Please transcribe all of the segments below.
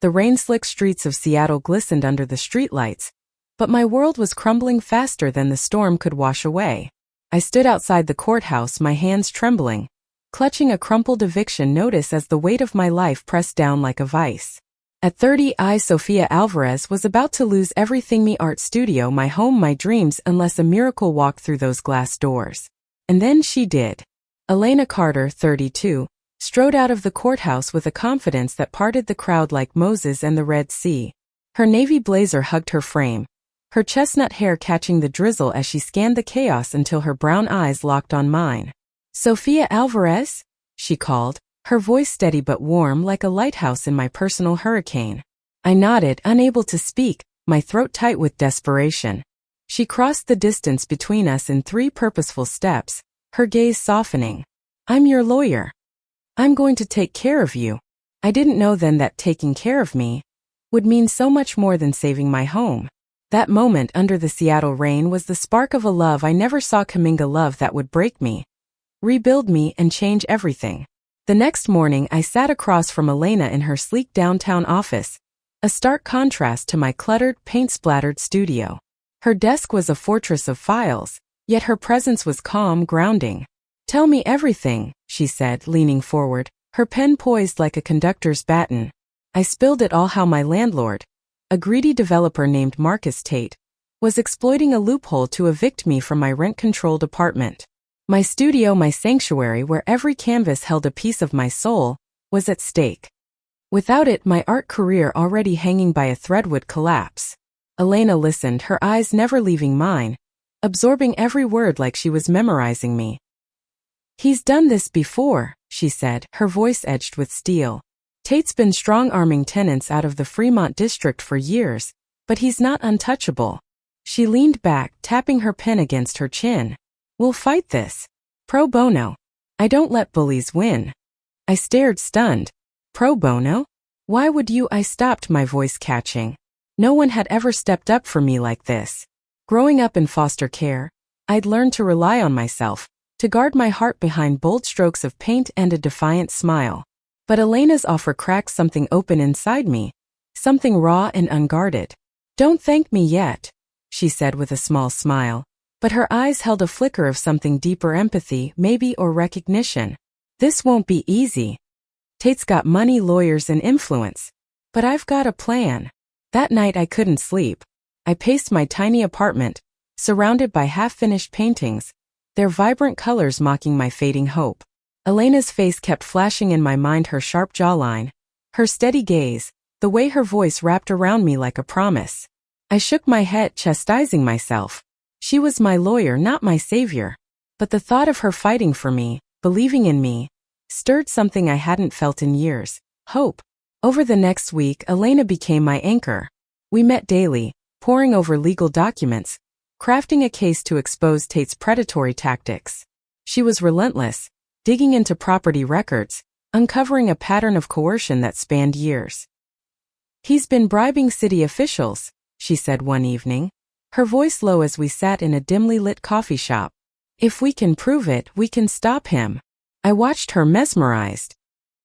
The rain-slicked streets of Seattle glistened under the streetlights, but my world was crumbling faster than the storm could wash away. I stood outside the courthouse, my hands trembling, clutching a crumpled eviction notice as the weight of my life pressed down like a vice. At 30, Sofia Alvarez was about to lose everything: my art studio, my home, my dreams, unless a miracle walked through those glass doors. And then she did. Elena Carter, 32, strode out of the courthouse with a confidence that parted the crowd like Moses and the Red Sea. Her navy blazer hugged her frame, her chestnut hair catching the drizzle as she scanned the chaos until her brown eyes locked on mine. "Sofia Alvarez?" she called, her voice steady but warm like a lighthouse in my personal hurricane. I nodded, unable to speak, my throat tight with desperation. She crossed the distance between us in 3 purposeful steps, her gaze softening. "I'm your lawyer. I'm going to take care of you." I didn't know then that taking care of me would mean so much more than saving my home. That moment under the Seattle rain was the spark of a love I never saw coming, a love that would break me, rebuild me, and change everything. The next morning I sat across from Elena in her sleek downtown office, a stark contrast to my cluttered, paint-splattered studio. Her desk was a fortress of files, yet her presence was calm, grounding. "Tell me everything," she said, leaning forward, her pen poised like a conductor's baton. I spilled it all: how my landlord, a greedy developer named Marcus Tate, was exploiting a loophole to evict me from my rent-controlled apartment. My studio, my sanctuary where every canvas held a piece of my soul, was at stake. Without it, my art career already hanging by a thread would collapse. Elena listened, her eyes never leaving mine, absorbing every word like she was memorizing me. "He's done this before," she said, her voice edged with steel. "Tate's been strong-arming tenants out of the Fremont district for years, but he's not untouchable." She leaned back, tapping her pen against her chin. "We'll fight this. Pro bono. I don't let bullies win." I stared, stunned. "Pro bono? Why would you?" I stopped, my voice catching. No one had ever stepped up for me like this. Growing up in foster care, I'd learned to rely on myself, to guard my heart behind bold strokes of paint and a defiant smile. But Elena's offer cracked something open inside me, something raw and unguarded. "Don't thank me yet," she said with a small smile, but her eyes held a flicker of something deeper: empathy, maybe, or recognition. "This won't be easy. Tate's got money, lawyers, and influence. But I've got a plan." That night I couldn't sleep. I paced my tiny apartment, surrounded by half-finished paintings, their vibrant colors mocking my fading hope. Elena's face kept flashing in my mind, her sharp jawline, her steady gaze, the way her voice wrapped around me like a promise. I shook my head, chastising myself. She was my lawyer, not my savior. But the thought of her fighting for me, believing in me, stirred something I hadn't felt in years: hope. Over the next week, Elena became my anchor. We met daily, poring over legal documents, crafting a case to expose Tate's predatory tactics. She was relentless, digging into property records, uncovering a pattern of coercion that spanned years. "He's been bribing city officials," she said one evening, her voice low as we sat in a dimly lit coffee shop. "If we can prove it, we can stop him." I watched her, mesmerized.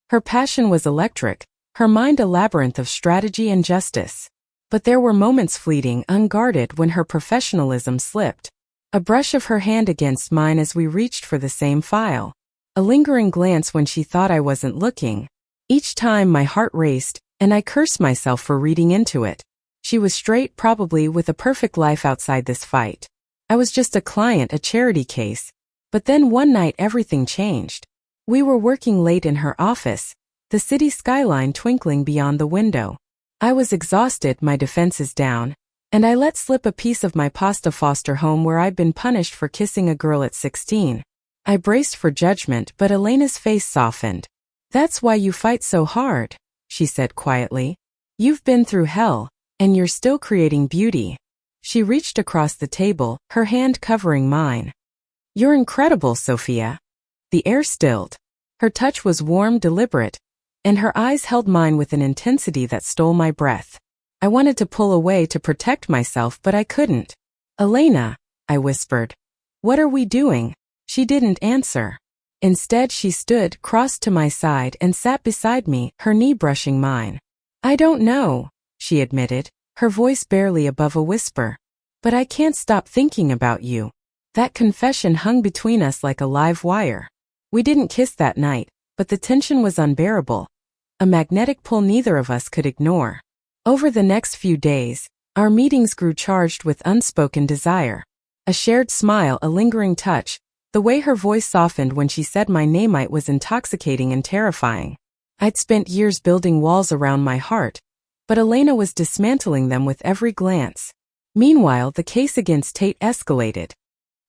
Her passion was electric, her mind a labyrinth of strategy and justice. But there were moments, fleeting, unguarded, when her professionalism slipped. A brush of her hand against mine as we reached for the same file. A lingering glance when she thought I wasn't looking. Each time my heart raced, and I cursed myself for reading into it. She was straight, probably with a perfect life outside this fight. I was just a client, a charity case. But then one night everything changed. We were working late in her office, the city skyline twinkling beyond the window. I was exhausted, my defenses down, and I let slip a piece of my pasta foster home where I'd been punished for kissing a girl at 16. I braced for judgment, but Elena's face softened. "That's why you fight so hard," she said quietly. "You've been through hell, and you're still creating beauty." She reached across the table, her hand covering mine. "You're incredible, Sofia." The air stilled. Her touch was warm, deliberate, and her eyes held mine with an intensity that stole my breath. I wanted to pull away to protect myself, but I couldn't. "Elena," I whispered. "What are we doing?" She didn't answer. Instead, she stood, crossed to my side, and sat beside me, her knee brushing mine. I don't know, she admitted, her voice barely above a whisper. But I can't stop thinking about you. That confession hung between us like a live wire. We didn't kiss that night, but the tension was unbearable. A magnetic pull neither of us could ignore. Over the next few days, our meetings grew charged with unspoken desire. A shared smile, a lingering touch, the way her voice softened when she said my name was intoxicating and terrifying. I'd spent years building walls around my heart, but Elena was dismantling them with every glance. Meanwhile, the case against Tate escalated.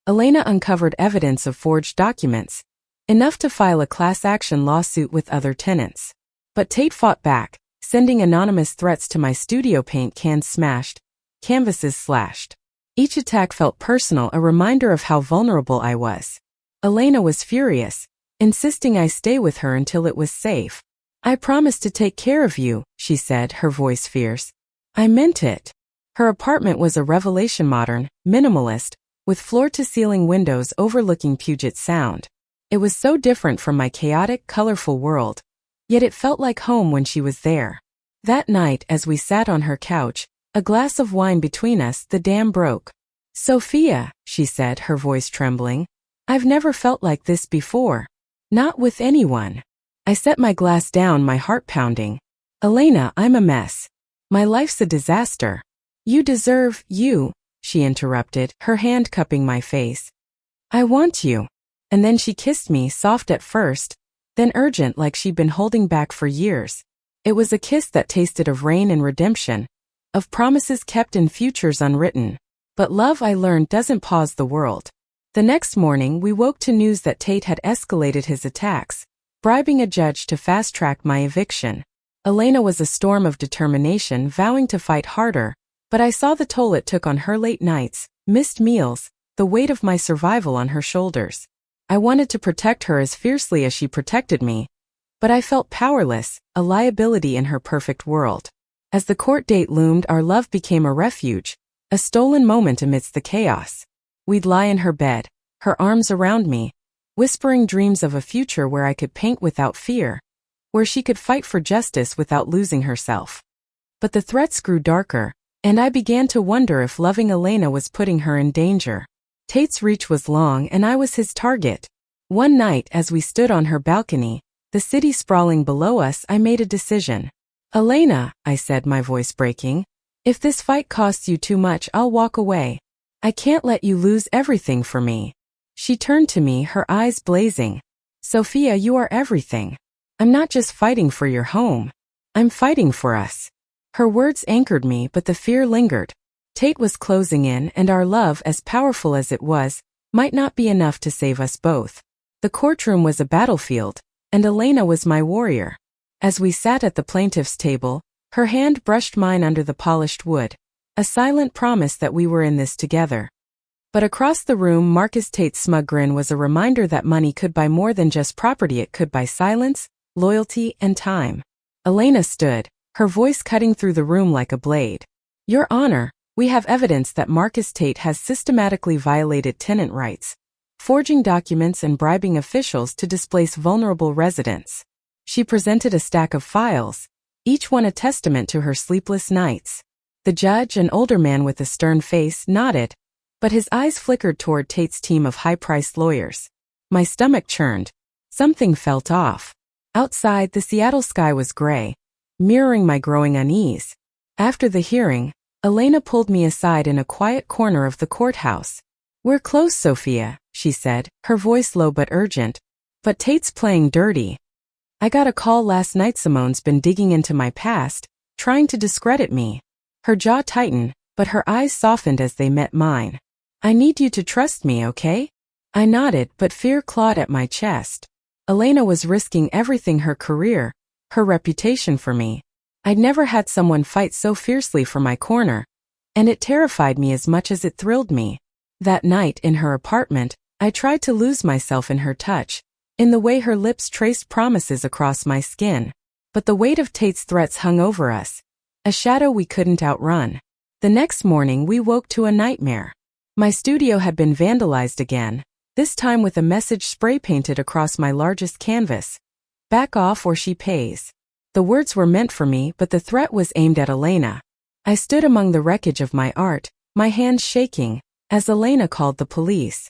Elena uncovered evidence of forged documents, enough to file a class action lawsuit with other tenants. But Tate fought back, sending anonymous threats to my studio, paint cans smashed, canvases slashed. Each attack felt personal, a reminder of how vulnerable I was. Elena was furious, insisting I stay with her until it was safe. I promised to take care of you, she said, her voice fierce. I meant it. Her apartment was a revelation, modern, minimalist, with floor-to-ceiling windows overlooking Puget Sound. It was so different from my chaotic, colorful world, yet it felt like home when she was there. That night, as we sat on her couch, a glass of wine between us, the dam broke. Sophia, she said, her voice trembling, I've never felt like this before. Not with anyone. I set my glass down, my heart pounding. Elena, I'm a mess. My life's a disaster. You deserve, she interrupted, her hand cupping my face. I want you. And then she kissed me, soft at first, then urgent, like she'd been holding back for years. It was a kiss that tasted of rain and redemption, of promises kept and futures unwritten. But love, I learned, doesn't pause the world. The next morning, we woke to news that Tate had escalated his attacks, bribing a judge to fast-track my eviction. Elena was a storm of determination, vowing to fight harder, but I saw the toll it took on her: late nights, missed meals, the weight of my survival on her shoulders. I wanted to protect her as fiercely as she protected me, but I felt powerless, a liability in her perfect world. As the court date loomed, our love became a refuge, a stolen moment amidst the chaos. We'd lie in her bed, her arms around me, whispering dreams of a future where I could paint without fear, where she could fight for justice without losing herself. But the threats grew darker, and I began to wonder if loving Elena was putting her in danger. Tate's reach was long, and I was his target. One night, as we stood on her balcony, the city sprawling below us, I made a decision. Elena, I said, my voice breaking, if this fight costs you too much, I'll walk away. I can't let you lose everything for me. She turned to me, her eyes blazing. Sophia, you are everything. I'm not just fighting for your home. I'm fighting for us. Her words anchored me, but the fear lingered. Tate was closing in, and our love, as powerful as it was, might not be enough to save us both. The courtroom was a battlefield, and Elena was my warrior. As we sat at the plaintiff's table, her hand brushed mine under the polished wood, a silent promise that we were in this together. But across the room, Marcus Tate's smug grin was a reminder that money could buy more than just property. It could buy silence, loyalty, and time. Elena stood, her voice cutting through the room like a blade. Your Honor, we have evidence that Marcus Tate has systematically violated tenant rights, forging documents and bribing officials to displace vulnerable residents. She presented a stack of files, each one a testament to her sleepless nights. The judge, an older man with a stern face, nodded, but his eyes flickered toward Tate's team of high-priced lawyers. My stomach churned. Something felt off. Outside, the Seattle sky was gray, mirroring my growing unease. After the hearing, Elena pulled me aside in a quiet corner of the courthouse. We're close, Sophia, she said, her voice low but urgent. But Tate's playing dirty. I got a call last night. Simone's been digging into my past, trying to discredit me. Her jaw tightened, but her eyes softened as they met mine. I need you to trust me, okay? I nodded, but fear clawed at my chest. Elena was risking everything: her career, her reputation for me. I'd never had someone fight so fiercely for my corner, and it terrified me as much as it thrilled me. That night in her apartment, I tried to lose myself in her touch, in the way her lips traced promises across my skin. But the weight of Tate's threats hung over us, a shadow we couldn't outrun. The next morning we woke to a nightmare. My studio had been vandalized again, this time with a message spray painted across my largest canvas. Back off or she pays. The words were meant for me, but the threat was aimed at Elena. I stood among the wreckage of my art, my hands shaking, as Elena called the police.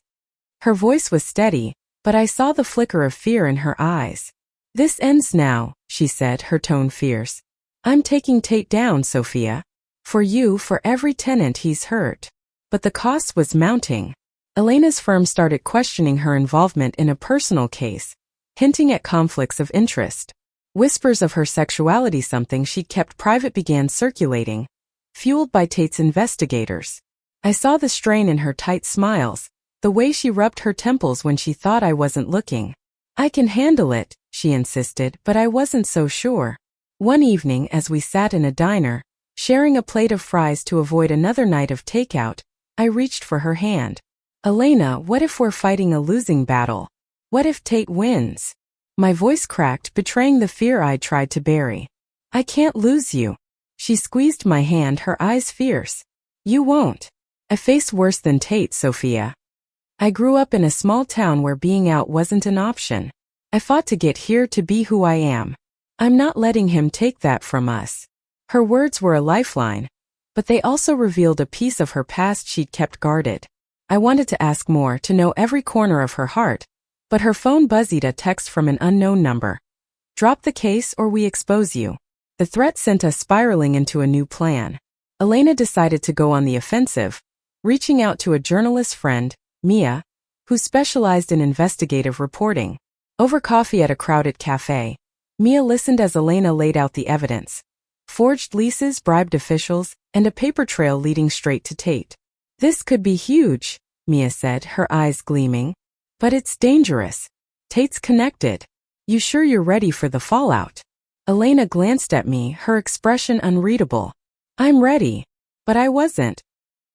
Her voice was steady, but I saw the flicker of fear in her eyes. "This ends now," she said, her tone fierce. "I'm taking Tate down, Sophia. For you, for every tenant he's hurt." But the cost was mounting. Elena's firm started questioning her involvement in a personal case, hinting at conflicts of interest. Whispers of her sexuality, something she'd kept private, began circulating, fueled by Tate's investigators. I saw the strain in her tight smiles, the way she rubbed her temples when she thought I wasn't looking. "I can handle it," she insisted, but I wasn't so sure. One evening, as we sat in a diner, sharing a plate of fries to avoid another night of takeout, I reached for her hand. "Elena, what if we're fighting a losing battle? What if Tate wins?" My voice cracked, betraying the fear I'd tried to bury. "I can't lose you." She squeezed my hand, her eyes fierce. "You won't. I face worse than Tate, Sophia. I grew up in a small town where being out wasn't an option. I fought to get here, to be who I am. I'm not letting him take that from us." Her words were a lifeline, but they also revealed a piece of her past she'd kept guarded. I wanted to ask more, to know every corner of her heart, but her phone buzzed, a text from an unknown number. "Drop the case or we expose you." The threat sent us spiraling into a new plan. Elena decided to go on the offensive, reaching out to a journalist friend, Mia, who specialized in investigative reporting. Over coffee at a crowded cafe, Mia listened as Elena laid out the evidence. Forged leases, bribed officials, and a paper trail leading straight to Tate. "This could be huge," Mia said, her eyes gleaming. "But it's dangerous. Tate's connected. You sure you're ready for the fallout?" Elena glanced at me, her expression unreadable. "I'm ready." But I wasn't.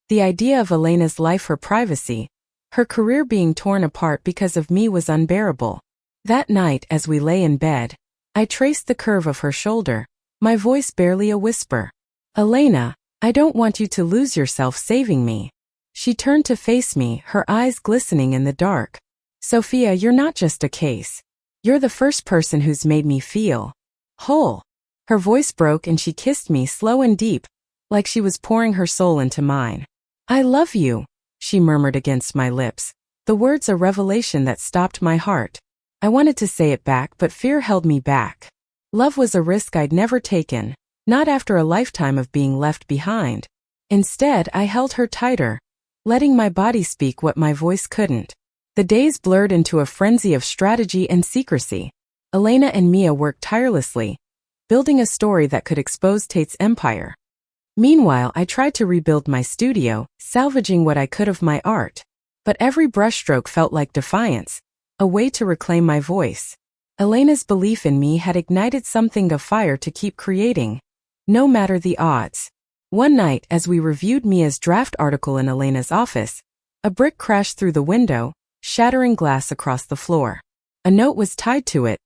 The idea of Elena's life, her privacy, her career being torn apart because of me was unbearable. That night, as we lay in bed, I traced the curve of her shoulder, my voice barely a whisper. "Elena, I don't want you to lose yourself saving me." She turned to face me, her eyes glistening in the dark. "Sophia, you're not just a case. You're the first person who's made me feel whole." Her voice broke and she kissed me slow and deep, like she was pouring her soul into mine. "I love you," she murmured against my lips, the words a revelation that stopped my heart. I wanted to say it back, but fear held me back. Love was a risk I'd never taken, not after a lifetime of being left behind. Instead, I held her tighter, letting my body speak what my voice couldn't. The days blurred into a frenzy of strategy and secrecy. Elena and Mia worked tirelessly, building a story that could expose Tate's empire. Meanwhile, I tried to rebuild my studio, salvaging what I could of my art. But every brushstroke felt like defiance, a way to reclaim my voice. Elena's belief in me had ignited something of fire to keep creating, no matter the odds. One night, as we reviewed Mia's draft article in Elena's office, a brick crashed through the window, shattering glass across the floor. A note was tied to it.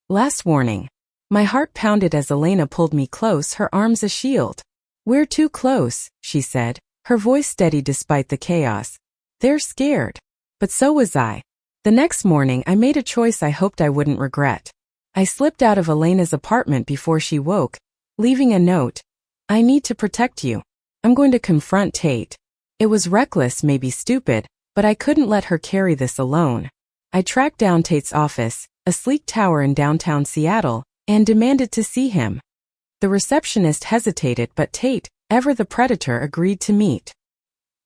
"Last warning." My heart pounded as Elena pulled me close, her arms a shield. "We're too close," she said, her voice steady despite the chaos. "They're scared." But so was I. The next morning, I made a choice I hoped I wouldn't regret. I slipped out of Elena's apartment before she woke, leaving a note. "I need to protect you. I'm going to confront Tate." It was reckless, maybe stupid, but I couldn't let her carry this alone. I tracked down Tate's office, a sleek tower in downtown Seattle, and demanded to see him. The receptionist hesitated, but Tate, ever the predator, agreed to meet.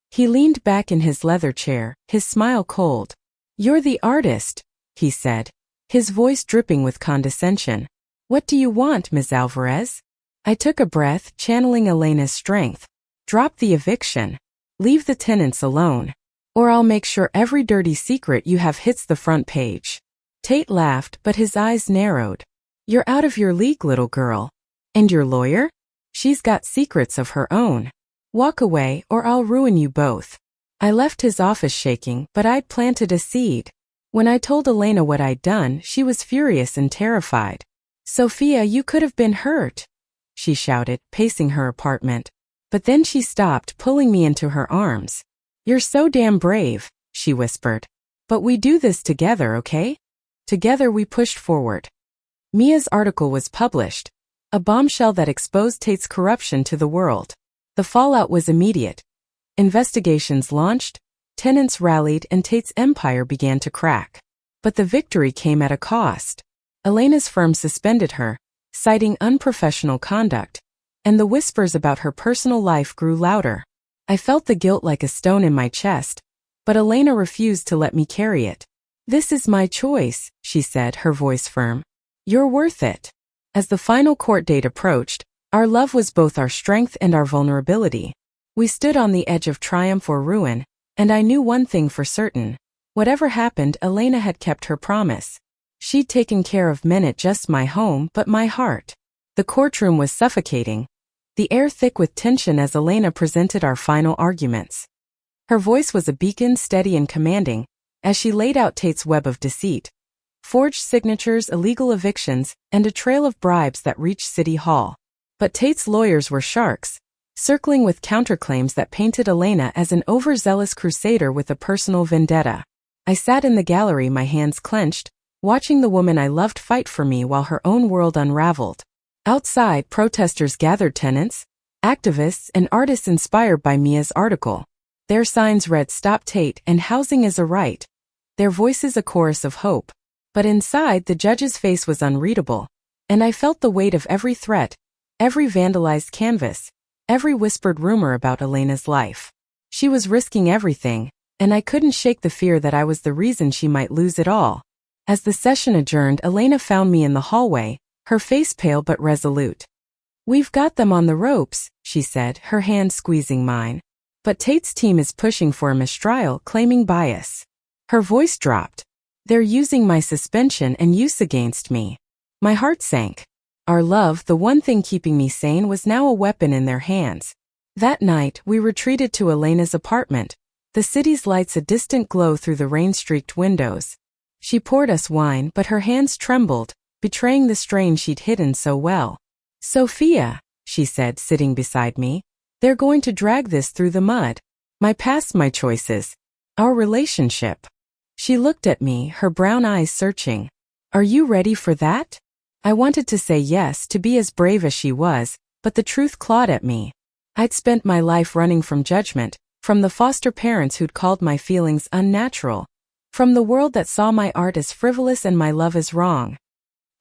He leaned back in his leather chair, his smile cold. "You're the artist," he said, his voice dripping with condescension. "What do you want, Ms. Alvarez?" I took a breath, channeling Elena's strength. "Drop the eviction. Leave the tenants alone. Or I'll make sure every dirty secret you have hits the front page." Tate laughed, but his eyes narrowed. "You're out of your league, little girl. And your lawyer? She's got secrets of her own. Walk away, or I'll ruin you both." I left his office shaking, but I'd planted a seed. When I told Elena what I'd done, she was furious and terrified. "Sophia, you could have been hurt," she shouted, pacing her apartment. But then she stopped, pulling me into her arms. "You're so damn brave," she whispered. "But we do this together, okay?" Together we pushed forward. Mia's article was published, A bombshell that exposed Tate's corruption to the world. The fallout was immediate. Investigations launched, tenants rallied, and Tate's empire began to crack. But the victory came at a cost. Elena's firm suspended her, citing unprofessional conduct, and the whispers about her personal life grew louder. I felt the guilt like a stone in my chest, but Elena refused to let me carry it. "This is my choice," she said, her voice firm. "You're worth it." As the final court date approached, our love was both our strength and our vulnerability. We stood on the edge of triumph or ruin, and I knew one thing for certain. Whatever happened, Elena had kept her promise. She'd taken care of men at just my home, but my heart. The courtroom was suffocating, the air thick with tension as Elena presented our final arguments. Her voice was a beacon, steady and commanding, as she laid out Tate's web of deceit. Forged signatures, illegal evictions, and a trail of bribes that reached City Hall. But Tate's lawyers were sharks, circling with counterclaims that painted Elena as an overzealous crusader with a personal vendetta. I sat in the gallery, my hands clenched, watching the woman I loved fight for me while her own world unraveled. Outside, protesters gathered, tenants, activists, and artists inspired by Mia's article. Their signs read "Stop Tate" and "Housing is a Right," their voices a chorus of hope. But inside, the judge's face was unreadable, and I felt the weight of every threat, every vandalized canvas, every whispered rumor about Elena's life. She was risking everything, and I couldn't shake the fear that I was the reason she might lose it all. As the session adjourned, Elena found me in the hallway, her face pale but resolute. "We've got them on the ropes," she said, her hand squeezing mine. "But Tate's team is pushing for a mistrial, claiming bias." Her voice dropped. "They're using my suspension and use against me." My heart sank. Our love, the one thing keeping me sane, was now a weapon in their hands. That night, we retreated to Elena's apartment, the city's lights a distant glow through the rain-streaked windows. She poured us wine, but her hands trembled, betraying the strain she'd hidden so well. "Sophia," she said, sitting beside me, "they're going to drag this through the mud. My past, my choices. Our relationship." She looked at me, her brown eyes searching. "Are you ready for that?" I wanted to say yes, to be as brave as she was, but the truth clawed at me. I'd spent my life running from judgment, from the foster parents who'd called my feelings unnatural, from the world that saw my art as frivolous and my love as wrong.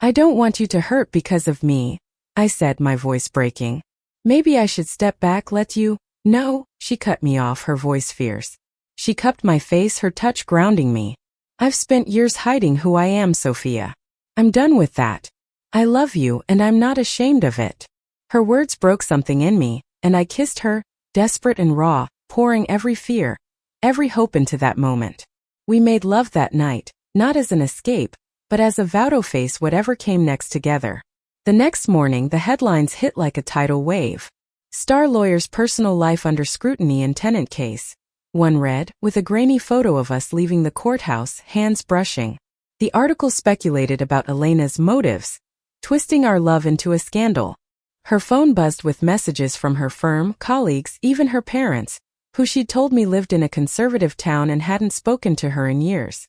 "I don't want you to hurt because of me," I said, my voice breaking. "Maybe I should step back, let you—" "No," she cut me off, her voice fierce. She cupped my face, her touch grounding me. "I've spent years hiding who I am, Sophia. I'm done with that. I love you, and I'm not ashamed of it." Her words broke something in me, and I kissed her, desperate and raw, pouring every fear, every hope into that moment. We made love that night, not as an escape, but as a vow to face whatever came next together. The next morning, the headlines hit like a tidal wave. "Star lawyer's personal life under scrutiny in tenant case." One read, with a grainy photo of us leaving the courthouse, hands brushing. The article speculated about Elena's motives, twisting our love into a scandal. Her phone buzzed with messages from her firm, colleagues, even her parents, who she'd told me lived in a conservative town and hadn't spoken to her in years.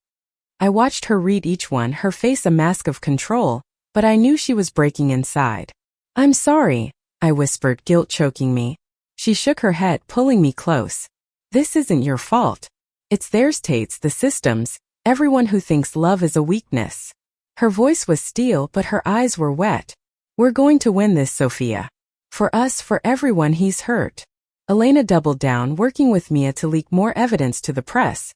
I watched her read each one, her face a mask of control, but I knew she was breaking inside. "I'm sorry," I whispered, guilt choking me. She shook her head, pulling me close. "This isn't your fault. It's theirs, Tate's, the system's, everyone who thinks love is a weakness." Her voice was steel, but her eyes were wet. "We're going to win this, Sophia. For us, for everyone he's hurt." Elena doubled down, working with Mia to leak more evidence to the press.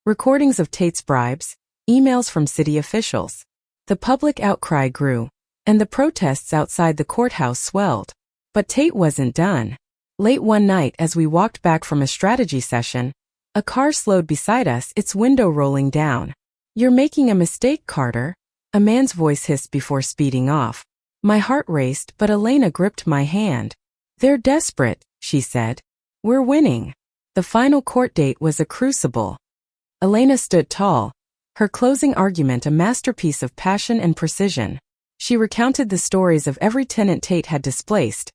Recordings of Tate's bribes, emails from city officials. The public outcry grew, and the protests outside the courthouse swelled. But Tate wasn't done. Late one night, as we walked back from a strategy session, a car slowed beside us, its window rolling down. "You're making a mistake, Carter," a man's voice hissed before speeding off. My heart raced, but Elena gripped my hand. "They're desperate," she said. "We're winning." The final court date was a crucible. Elena stood tall, her closing argument a masterpiece of passion and precision. She recounted the stories of every tenant Tate had displaced,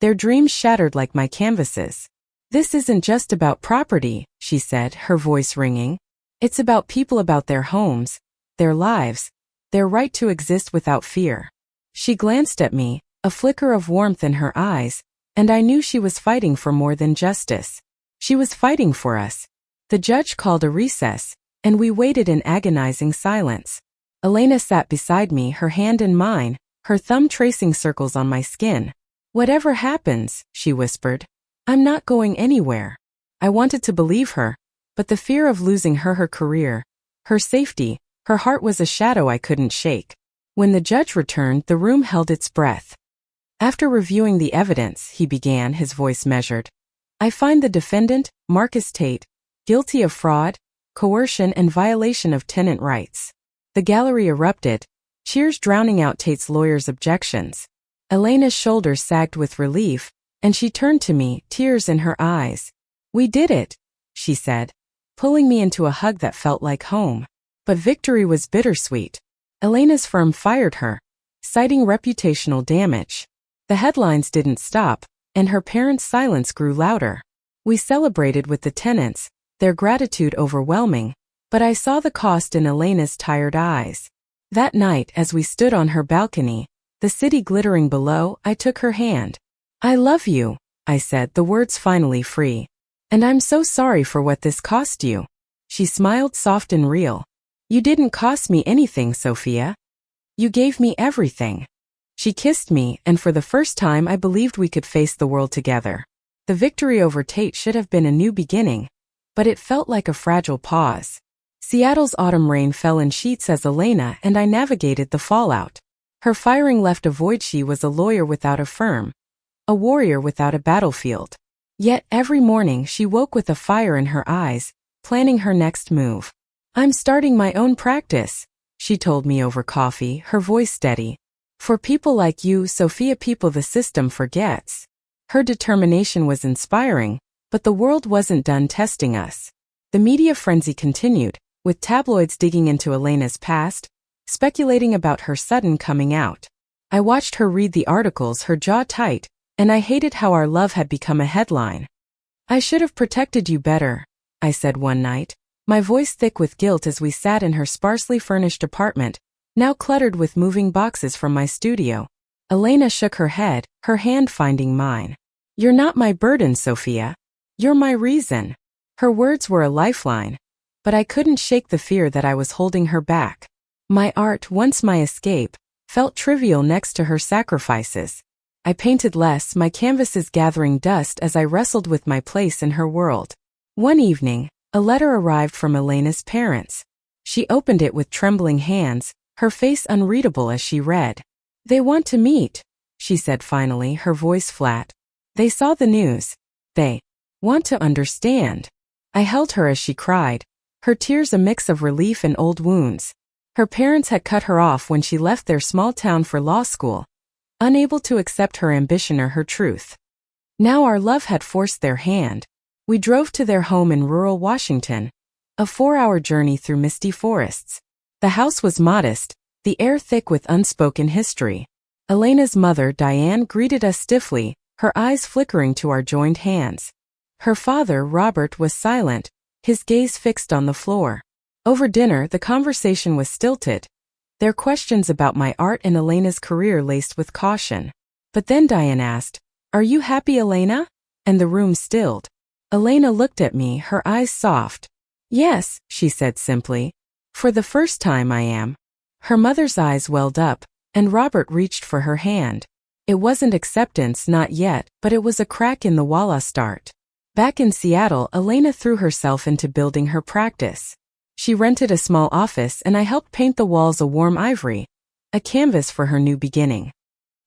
their dreams shattered like my canvases. "This isn't just about property," she said, her voice ringing. "It's about people, about their homes, their lives, their right to exist without fear." She glanced at me, a flicker of warmth in her eyes, and I knew she was fighting for more than justice. She was fighting for us. The judge called a recess, and we waited in agonizing silence. Elena sat beside me, her hand in mine, her thumb tracing circles on my skin. "Whatever happens," she whispered, "I'm not going anywhere." I wanted to believe her, but the fear of losing her career, her safety, her heart was a shadow I couldn't shake. When the judge returned, the room held its breath. "After reviewing the evidence," he began, his voice measured, "I find the defendant, Marcus Tate, guilty of fraud, coercion, and violation of tenant rights." The gallery erupted, cheers drowning out Tate's lawyer's objections. Elena's shoulders sagged with relief, and she turned to me, tears in her eyes. "We did it," she said, pulling me into a hug that felt like home. But victory was bittersweet. Elena's firm fired her, citing reputational damage. The headlines didn't stop, and her parents' silence grew louder. We celebrated with the tenants, their gratitude overwhelming, but I saw the cost in Elena's tired eyes. That night, as we stood on her balcony, the city glittering below, I took her hand. "I love you," I said, the words finally free. "And I'm so sorry for what this cost you." She smiled, soft and real. "You didn't cost me anything, Sophia. You gave me everything." She kissed me, and for the first time I believed we could face the world together. The victory over Tate should have been a new beginning, but it felt like a fragile pause. Seattle's autumn rain fell in sheets as Elena and I navigated the fallout. Her firing left a void. She was a lawyer without a firm, a warrior without a battlefield. Yet every morning she woke with a fire in her eyes, planning her next move. "I'm starting my own practice," she told me over coffee, her voice steady. "For people like you, Sophia, people the system forgets." Her determination was inspiring, but the world wasn't done testing us. The media frenzy continued, with tabloids digging into Elena's past, speculating about her sudden coming out. I watched her read the articles, her jaw tight, and I hated how our love had become a headline. "I should have protected you better," I said one night, my voice thick with guilt as we sat in her sparsely furnished apartment, now cluttered with moving boxes from my studio. Elena shook her head, her hand finding mine. "You're not my burden, Sophia. You're my reason." Her words were a lifeline, but I couldn't shake the fear that I was holding her back. My art, once my escape, felt trivial next to her sacrifices. I painted less, my canvases gathering dust as I wrestled with my place in her world. One evening, a letter arrived from Elena's parents. She opened it with trembling hands, her face unreadable as she read. "They want to meet," she said finally, her voice flat. "They saw the news. They want to understand." I held her as she cried, her tears a mix of relief and old wounds. Her parents had cut her off when she left their small town for law school, unable to accept her ambition or her truth. Now our love had forced their hand. We drove to their home in rural Washington, a 4-hour journey through misty forests. The house was modest, the air thick with unspoken history. Elena's mother, Diane, greeted us stiffly, her eyes flickering to our joined hands. Her father, Robert, was silent, his gaze fixed on the floor. Over dinner, the conversation was stilted, their questions about my art and Elena's career laced with caution. But then Diane asked, "Are you happy, Elena?" And the room stilled. Elena looked at me, her eyes soft. "Yes," she said simply. "For the first time I am." Her mother's eyes welled up, and Robert reached for her hand. It wasn't acceptance, not yet, but it was a crack in the wall. A start. Back in Seattle, Elena threw herself into building her practice. She rented a small office and I helped paint the walls a warm ivory, a canvas for her new beginning.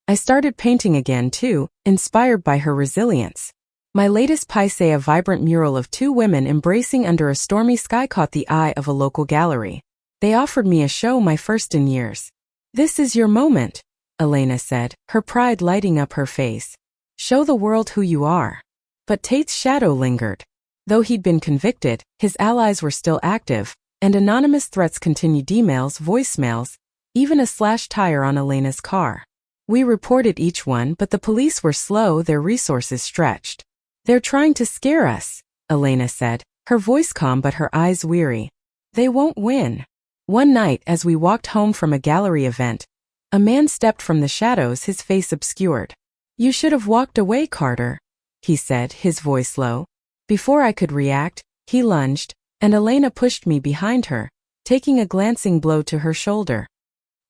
I started painting again too, inspired by her resilience. My latest piece, a vibrant mural of 2 women embracing under a stormy sky, caught the eye of a local gallery. They offered me a show, my first in years. "This is your moment," Elena said, her pride lighting up her face. "Show the world who you are." But Tate's shadow lingered. Though he'd been convicted, his allies were still active, and anonymous threats continued, emails, voicemails, even a slashed tire on Elena's car. We reported each one, but the police were slow, their resources stretched. "They're trying to scare us," Elena said, her voice calm but her eyes weary. "They won't win." One night, as we walked home from a gallery event, A man stepped from the shadows, his face obscured. "You should have walked away, Carter," he said, his voice low. Before I could react, he lunged, and Elena pushed me behind her, taking a glancing blow to her shoulder.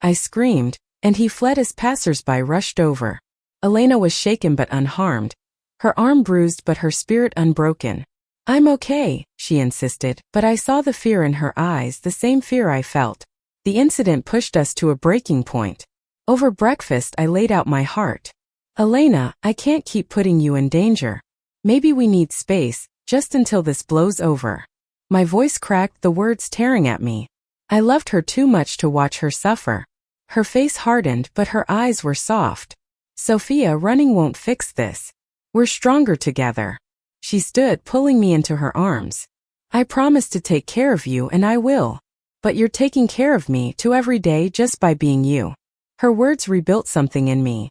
I screamed, and he fled as passers-by rushed over. Elena was shaken but unharmed, her arm bruised but her spirit unbroken. "I'm okay," she insisted, but I saw the fear in her eyes, the same fear I felt. The incident pushed us to a breaking point. Over breakfast I laid out my heart. "Elena, I can't keep putting you in danger. Maybe we need space, just until this blows over." My voice cracked, the words tearing at me. I loved her too much to watch her suffer. Her face hardened, but her eyes were soft. "Sophia, running won't fix this. We're stronger together." She stood, pulling me into her arms. "I promise to take care of you, and I will. But you're taking care of me too every day just by being you." Her words rebuilt something in me.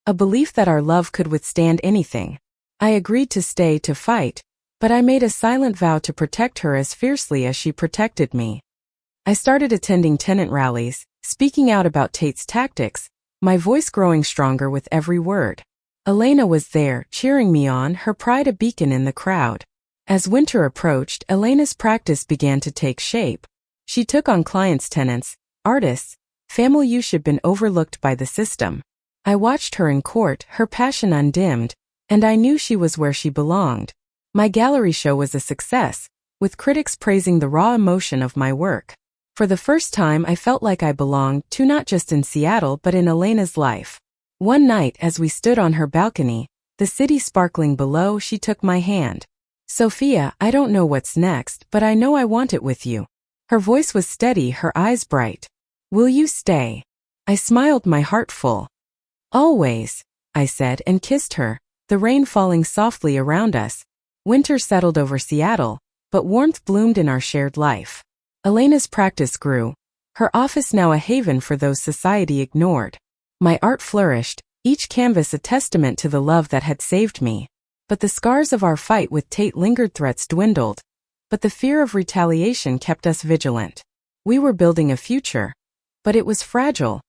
A belief that our love could withstand anything. I agreed to stay to fight, but I made a silent vow to protect her as fiercely as she protected me. I started attending tenant rallies, speaking out about Tate's tactics, my voice growing stronger with every word. Elena was there, cheering me on, her pride a beacon in the crowd. As winter approached, Elena's practice began to take shape. She took on clients, tenants, artists, family who had been overlooked by the system. I watched her in court, her passion undimmed, and I knew she was where she belonged. My gallery show was a success, with critics praising the raw emotion of my work. For the first time I felt like I belonged to not just in Seattle but in Elena's life. One night as we stood on her balcony, the city sparkling below, she took my hand. "Sophia, I don't know what's next, but I know I want it with you." Her voice was steady, her eyes bright. "Will you stay?" I smiled, my heart full. "Always," I said, and kissed her, the rain falling softly around us. Winter settled over Seattle, but warmth bloomed in our shared life. Elena's practice grew, her office now a haven for those society ignored. My art flourished, each canvas a testament to the love that had saved me. But the scars of our fight with Tate lingered, threats dwindled, but the fear of retaliation kept us vigilant. We were building a future, but it was fragile,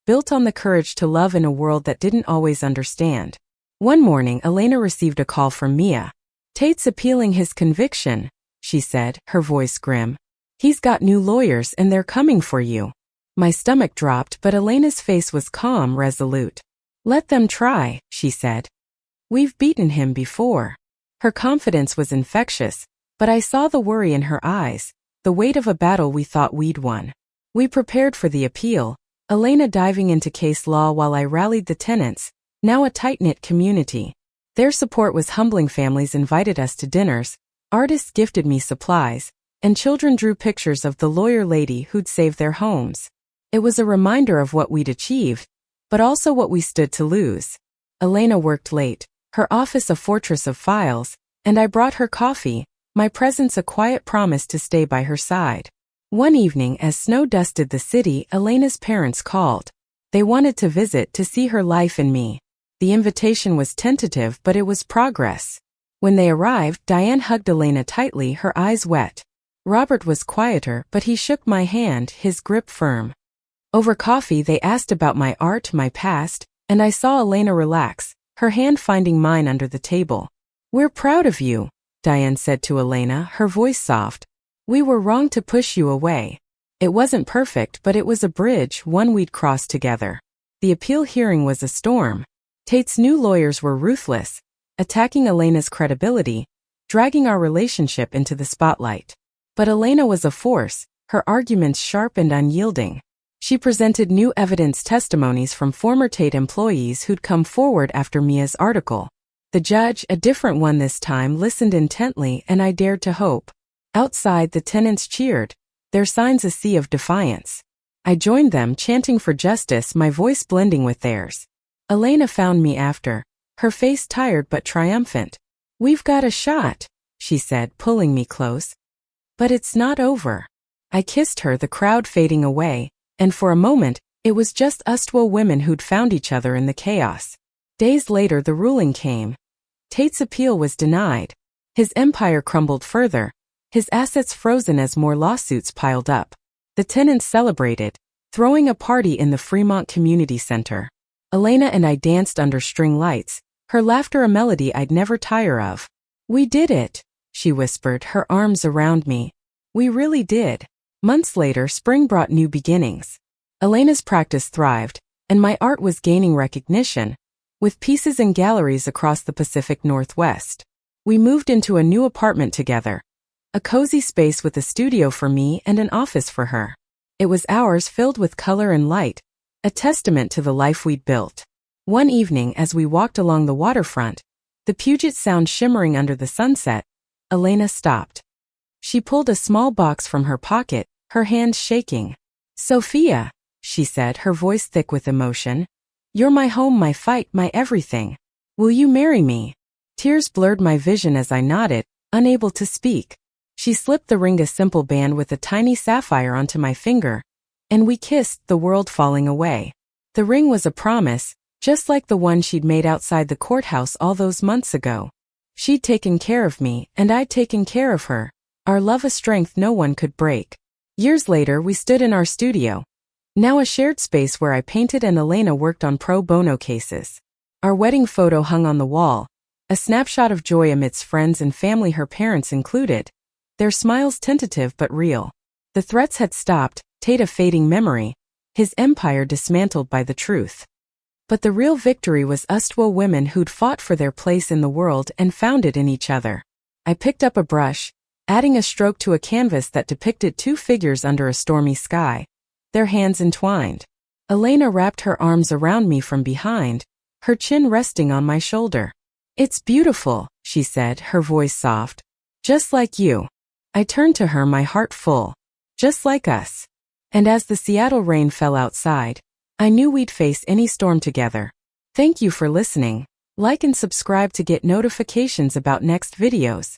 built on the courage to love in a world that didn't always understand. One morning, Elena received a call from Mia. "Tate's appealing his conviction," she said, her voice grim. "He's got new lawyers and they're coming for you." My stomach dropped, but Elena's face was calm, resolute. "Let them try," she said. "We've beaten him before." Her confidence was infectious, but I saw the worry in her eyes, the weight of a battle we thought we'd won. We prepared for the appeal, Elena diving into case law while I rallied the tenants, now a tight-knit community. Their support was humbling. Families invited us to dinners, artists gifted me supplies, and children drew pictures of the lawyer lady who'd saved their homes. It was a reminder of what we'd achieved, but also what we stood to lose. Elena worked late, her office a fortress of files, and I brought her coffee, my presence a quiet promise to stay by her side. One evening as snow dusted the city, Elena's parents called. They wanted to visit to see her life in me. The invitation was tentative, but it was progress. When they arrived, Diane hugged Elena tightly, her eyes wet. Robert was quieter, but he shook my hand, his grip firm. Over coffee they asked about my art, my past, and I saw Elena relax, her hand finding mine under the table. "We're proud of you," Diane said to Elena, her voice soft. "We were wrong to push you away. It wasn't perfect, but it was a bridge, one we'd cross together." The appeal hearing was a storm. Tate's new lawyers were ruthless, attacking Elena's credibility, dragging our relationship into the spotlight. But Elena was a force, her arguments sharp and unyielding. She presented new evidence, testimonies from former Tate employees who'd come forward after Mia's article. The judge, a different one this time, listened intently, and I dared to hope. Outside, the tenants cheered, their signs a sea of defiance. I joined them, chanting for justice, my voice blending with theirs. Elena found me after, her face tired but triumphant. "We've got a shot," she said, pulling me close. "But it's not over." I kissed her, the crowd fading away, and for a moment, it was just us two women who'd found each other in the chaos. Days later, the ruling came. Tate's appeal was denied. His empire crumbled further, his assets frozen as more lawsuits piled up. The tenants celebrated, throwing a party in the Fremont Community Center. Elena and I danced under string lights, her laughter a melody I'd never tire of. "We did it," she whispered, her arms around me. "We really did." Months later, spring brought new beginnings. Elena's practice thrived, and my art was gaining recognition, with pieces in galleries across the Pacific Northwest. We moved into a new apartment together, a cozy space with a studio for me and an office for her. It was ours, filled with color and light, a testament to the life we'd built. One evening, as we walked along the waterfront, the Puget Sound shimmering under the sunset, Elena stopped. She pulled a small box from her pocket, her hands shaking. "Sophia," she said, her voice thick with emotion, "you're my home, my fight, my everything. Will you marry me?" Tears blurred my vision as I nodded, unable to speak. She slipped the ring, a simple band with a tiny sapphire, onto my finger, and we kissed, the world falling away. The ring was a promise, just like the one she'd made outside the courthouse all those months ago. She'd taken care of me, and I'd taken care of her, our love a strength no one could break. Years later, we stood in our studio, now a shared space where I painted and Elena worked on pro bono cases. Our wedding photo hung on the wall, a snapshot of joy amidst friends and family, her parents included, their smiles tentative but real. The threats had stopped, Tate a fading memory, his empire dismantled by the truth. But the real victory was us, 2 women who'd fought for their place in the world and found it in each other. I picked up a brush, adding a stroke to a canvas that depicted 2 figures under a stormy sky, their hands entwined. Elena wrapped her arms around me from behind, her chin resting on my shoulder. "It's beautiful," she said, her voice soft. "Just like you." I turned to her, my heart full. Just like us. And as the Seattle rain fell outside, I knew we'd face any storm together. Thank you for listening. Like and subscribe to get notifications about next videos.